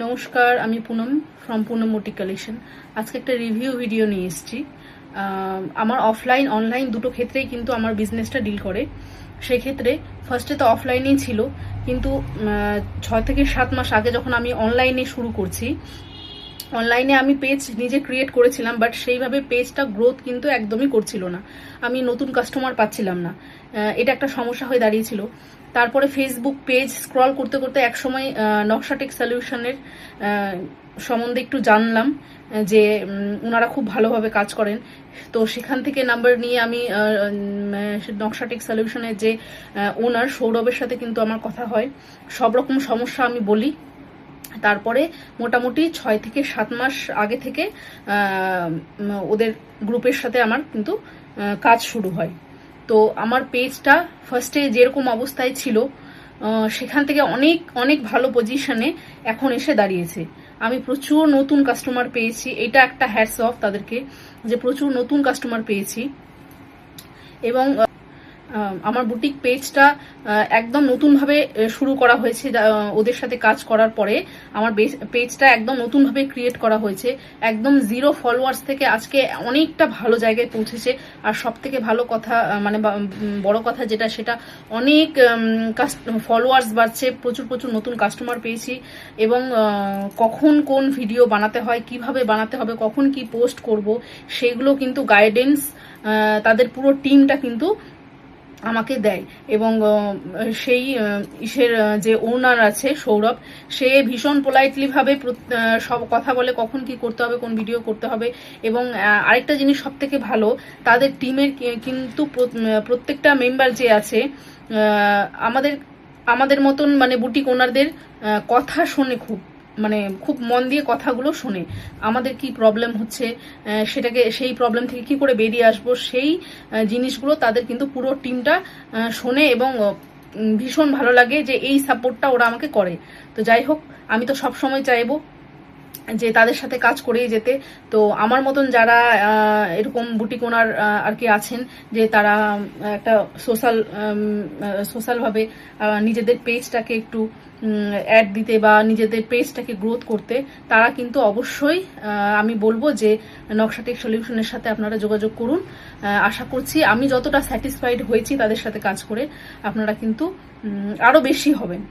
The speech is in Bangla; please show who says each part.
Speaker 1: নমস্কার, আমি Poonam from Poonam boutique collection. আজকে একটা রিভিউ ভিডিও নিয়ে এসেছি। আমার অফলাইন অনলাইন দুটো ক্ষেত্রেই কিন্তু আমার বিজনেসটা ডিল করে। সেক্ষেত্রে ফার্স্টে তো অফলাইনেই ছিল, কিন্তু 6 থেকে 7 মাস আগে যখন আমি অনলাইনে শুরু করছি, অনলাইনে আমি পেজ নিজে ক্রিয়েট করেছিলাম, বাট সেইভাবে পেজটা গ্রোথ কিন্তু একদমই করছিল না। আমি নতুন কাস্টমার পাচ্ছিলাম না, এটা একটা সমস্যা হয়ে দাঁড়িয়েছিল। তারপরে ফেসবুক পেজ স্ক্রল করতে করতে একসময় নকশা টেক সলিউশনের সম্বন্ধে একটু জানলাম, যে ওনারা খুব ভালোভাবে কাজ করেন। তো সেখান থেকে নাম্বার নিয়ে আমি নকশা টেক সলিউশনের যে ওনার সৌরভের সাথে কিন্তু আমার কথা হয়, সব রকম সমস্যা আমি বলি। তারপরে মোটামুটি 6 থেকে 7 মাস আগে থেকে ওদের গ্রুপের সাথে আমার কিন্তু কাজ শুরু হয়। তো আমার পেজটা ফার্স্টে যেরকম অবস্থায় ছিল, সেখান থেকে অনেক অনেক ভালো পজিশনে এখন এসে দাঁড়িয়েছে। আমি প্রচুর নতুন কাস্টমার পেয়েছি, এটা একটা হ্যাটস অফ তাদেরকে, যে প্রচুর নতুন কাস্টমার পেয়েছি। এবং আমার বুটিক পেজটা একদম নতুনভাবে শুরু করা হয়েছে। ওদের সাথে কাজ করার পরে আমার পেজটা একদম নতুনভাবে ক্রিয়েট করা হয়েছে। একদম 0 ফলোয়ার্স থেকে আজকে অনেকটা ভালো জায়গায় পৌঁছেছে। আর সব থেকে ভালো কথা, মানে বড় কথা যেটা, সেটা অনেক ফলোয়ার্স বাড়ছে, প্রচুর প্রচুর নতুন কাস্টমার পেয়েছি। এবং কখন কোন ভিডিও বানাতে হয়, কিভাবে বানাতে হবে, কখন কি পোস্ট করব, সেগুলো কিন্তু গাইডেন্স তাদের পুরো টিমটা কিন্তু আমাকে দেয়। এবং সেই ইসের যে ওনার আছে সৌরভ, সে ভীষণ পোলাইটলি ভাবে সব কথা বলে, কখন কি করতে হবে, কোন ভিডিও করতে হবে। এবং আরেকটা জিনিস সব থেকে ভালো, তাদের টিমের কিন্তু প্রত্যেকটা মেম্বার যে আছে আমাদের আমাদের মতন, মানে বুটিক ওনারদের কথা শোনে, খুব মন দিয়ে কথাগুলো শোনে। আমাদের কি প্রবলেম হচ্ছে, সেই প্রবলেম থেকে কি করে বেরিয়ে আসবো, সেই জিনিসগুলো তাদের কিন্তু পুরো টিমটা শোনে। এবং ভীষণ ভালো লাগে যে এই সাপোর্টটা ওরা আমাকে করে। তো যাই হোক, আমি তো সব সময় চাইবো যে তাদের সাথে কাজ করেই যেতে। তো আমার মতন যারা এরকম বুটিক ওনার আর কি আছেন, যে তারা একটা সোশ্যালভাবে নিজেদের পেজটাকে একটু অ্যাড দিতে বা নিজেদের পেজটাকে গ্রোথ করতে, তারা কিন্তু অবশ্যই আমি বলবো যে নকশা টেক সলিউশনের সাথে আপনারা যোগাযোগ করুন। আশা করছি আমি যতটা স্যাটিসফাইড হয়েছি তাদের সাথে কাজ করে, আপনারা কিন্তু আরো বেশি হবেন।